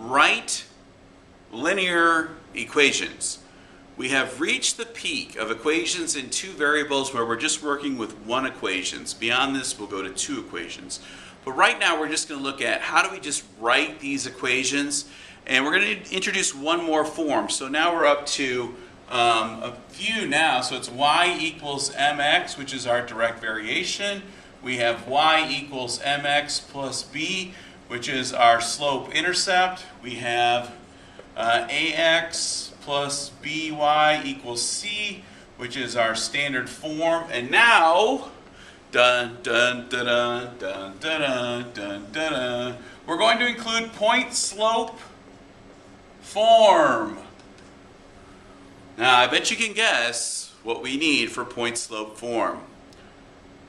write linear equations. We have reached the peak of equations in two variables where we're just working with one equations. Beyond this, we'll go to two equations. But right now, we're just going to look at how do we just write these equations. And we're going to introduce one more form. So now we're up to a few now. So it's y equals mx, which is our direct variation. We have y equals mx plus b, which is our slope-intercept. We have ax plus by equals c, which is our standard form. And now, dun dun dun dun dun dun dun dun dun, we're going to include point-slope form. Now, I bet you can guess what we need for point-slope form.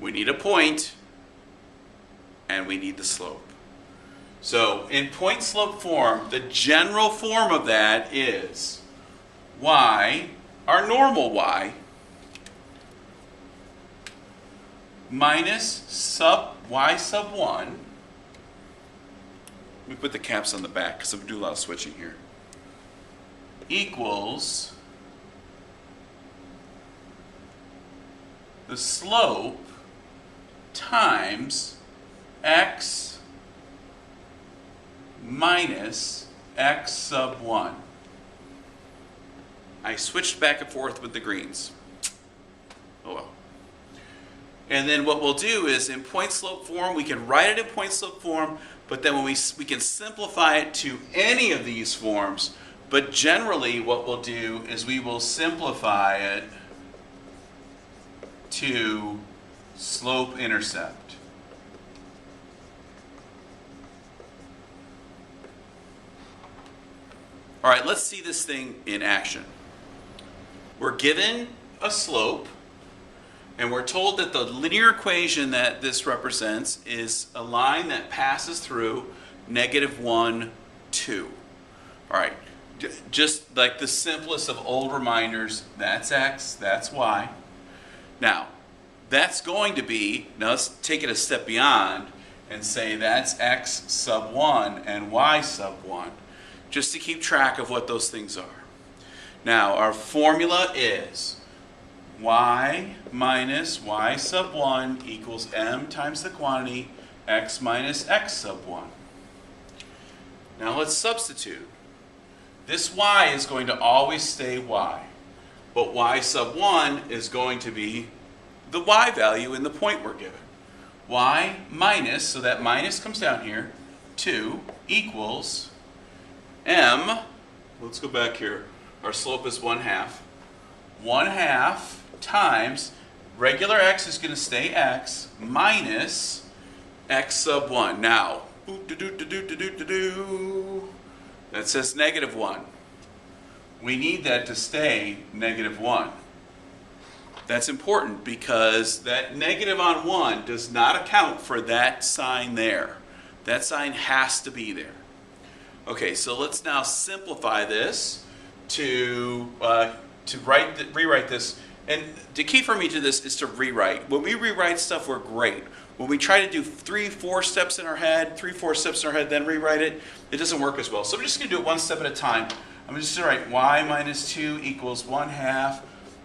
We need a point, and we need the slope. So, in point-slope form, the general form of that is y, our normal y, minus y sub 1. Let me put the caps on the back because I'm doing a lot of switching here. Equals the slope times x minus x sub 1. I switched back and forth with the greens. Oh well. And then what we'll do is in point-slope form, we can write it in point-slope form, but then when we can simplify it to any of these forms. But generally what we'll do is we will simplify it to slope-intercept. All right, let's see this thing in action. We're given a slope, and we're told that the linear equation that this represents is a line that passes through -1, 2. All right, just like the simplest of old reminders, that's x, that's y. Now, that's going to be, now let's take it a step beyond and say that's x sub 1 and y sub 1, just to keep track of what those things are. Now, our formula is y minus y sub 1 equals m times the quantity x minus x sub 1. Now let's substitute. This y is going to always stay y, but y sub 1 is going to be the y value in the point we're given. Y minus, so that minus comes down here, 2 equals m, let's go back here, our slope is 1/2, 1/2 times, regular x is going to stay x, minus x sub 1. Now, that says -1. We need that to stay -1. That's important because that negative on 1 does not account for that sign there. That sign has to be there. Okay, so let's now simplify this to rewrite this. And the key for me to this is to rewrite. When we rewrite stuff, we're great. When we try to do 3-4 steps in our head, then rewrite it, it doesn't work as well. So I'm just going to do it one step at a time. I'm just going to write y minus 2 equals 1/2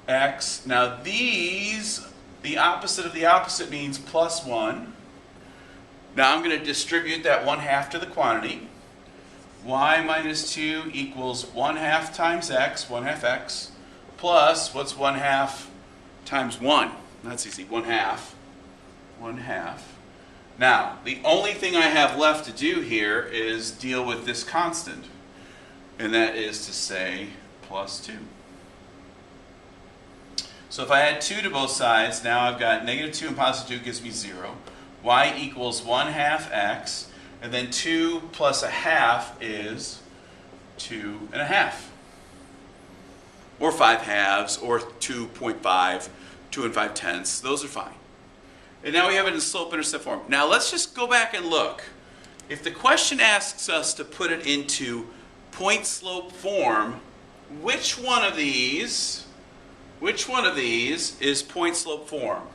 x. Now these, the opposite of the opposite means plus 1. Now I'm going to distribute that 1/2 to the quantity. Y minus 2 equals 1/2 times x, 1/2 x, plus, what's 1/2 times 1? That's easy, 1/2. 1/2. Now, the only thing I have left to do here is deal with this constant, and that is to say plus 2. So if I add 2 to both sides, now I've got -2 and +2 gives me 0. Y equals 1/2 x, and then 2 plus 1/2 is 2.5. Or 5/2, or 2.5, 2 5/10. Those are fine. And now we have it in slope-intercept form. Now let's just go back and look. If the question asks us to put it into point-slope form, which one of these is point-slope form?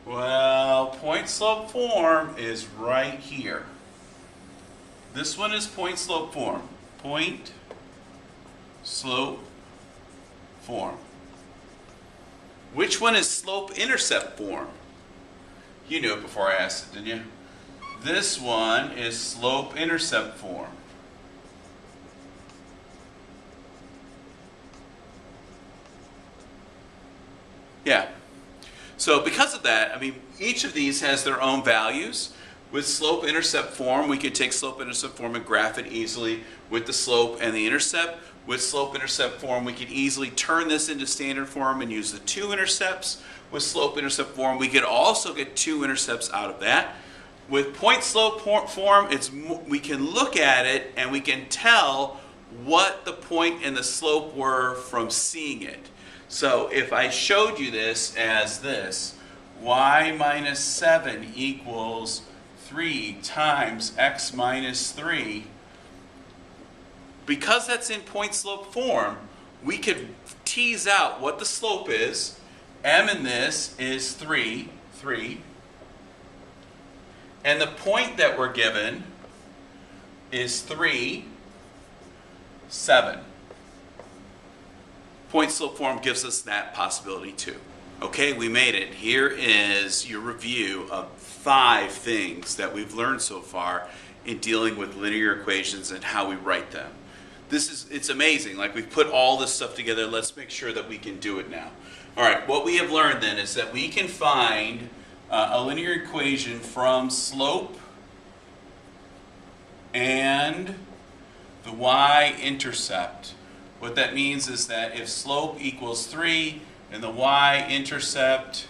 Well, point-slope form is right here. This one is point slope form. Point slope form. Which one is slope intercept form? You knew it before I asked it, didn't you? This one is slope intercept form. Yeah. So because of that, I mean, each of these has their own values. With slope intercept form, we could take slope intercept form and graph it easily with the slope and the intercept. With slope intercept form, we could easily turn this into standard form and use the two intercepts. With slope intercept form, we could also get two intercepts out of that. With point slope form, we can look at it and we can tell what the point and the slope were from seeing it. So if I showed you this as this, y minus 7 equals 3 times x minus 3, because that's in point slope form, we could tease out what the slope is. M in this is 3, and the point that we're given is 3, 7. Point slope form gives us that possibility too. Okay, we made it. Here is your review of 5 things that we've learned so far in dealing with linear equations and how we write them. It's amazing. Like, we've put all this stuff together. Let's make sure that we can do it now. All right, what we have learned then is that we can find a linear equation from slope and the y-intercept. What that means is that if slope equals 3 and the y-intercept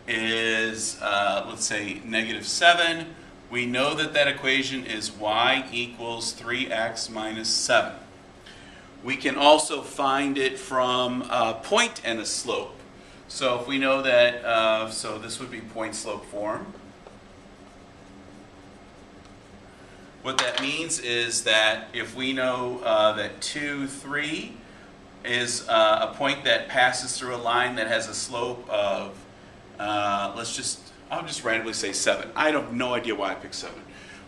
is, let's say, -7, we know that that equation is y equals 3x minus 7. We can also find it from a point and a slope. So if we know that, so this would be point slope form. What that means is that if we know that 2, 3 is a point that passes through a line that has a slope of, I'll just randomly say 7. I have no idea why I picked 7.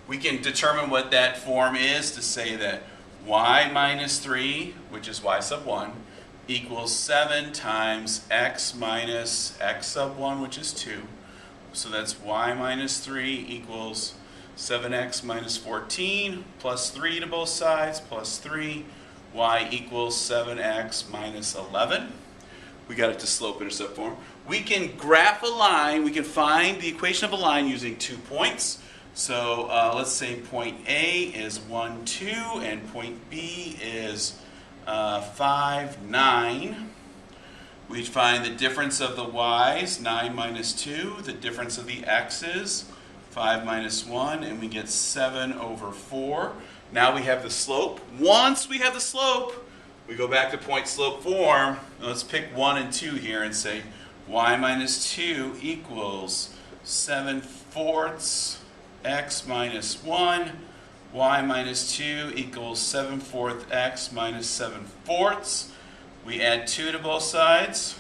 We can determine what that form is to say that y minus 3, which is y sub 1, equals 7 times x minus x sub 1, which is 2. So that's y minus 3 equals 7x minus 14 plus 3 to both sides plus 3. Y equals 7x minus 11. We got it to slope intercept form. We can graph a line. We can find the equation of a line using 2 points. So let's say point A is 1, 2, and point B is 5, 9. We find the difference of the y's, 9 minus 2, the difference of the x's, 5 minus 1, and we get 7 over 4. Now we have the slope. Once we have the slope, we go back to point slope form. Let's pick 1 and 2 here and say y minus 2 equals 7/4 x minus 1. Y minus 2 equals 7/4 x minus 7/4. We add 2 to both sides.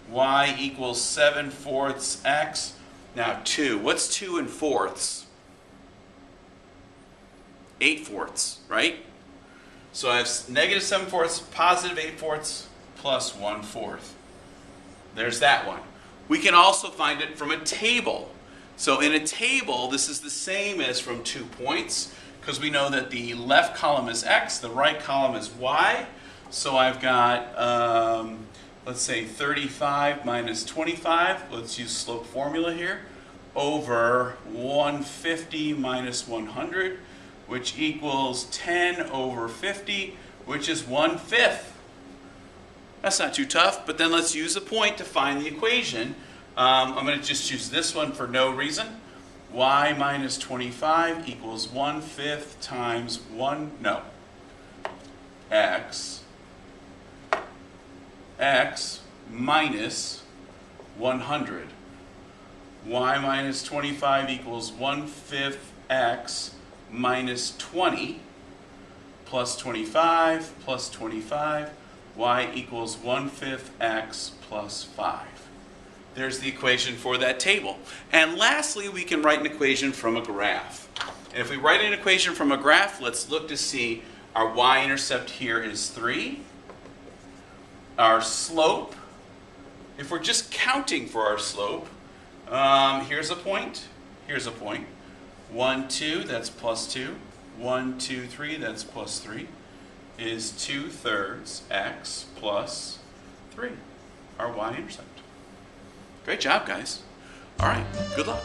Y equals 7/4 x. Now 2. What's 2 and 4ths? 8/4, right? So I have negative 7/4, positive 8/4, plus 1/4. There's that one. We can also find it from a table. So in a table, this is the same as from 2 points, because we know that the left column is x, the right column is y. So I've got, let's say 35 minus 25, let's use slope formula here, over 150 minus 100, which equals 10 over 50, which is 1/5. That's not too tough, but then let's use a point to find the equation. I'm going to just use this one for no reason. Y minus 25 equals 1/5 times x minus 100. Y minus 25 equals 1/5 x minus 20 plus 25 plus 25. Y equals 1/5 x plus 5. There's the equation for that table. And lastly, we can write an equation from a graph. And if we write an equation from a graph, let's look to see our y-intercept here is 3. Our slope, if we're just counting for our slope, here's a point, here's a point. 1, 2, that's plus 2. 1, 2, 3, that's plus 3, is 2/3 x plus 3, our y-intercept. Great job, guys. All right, good luck.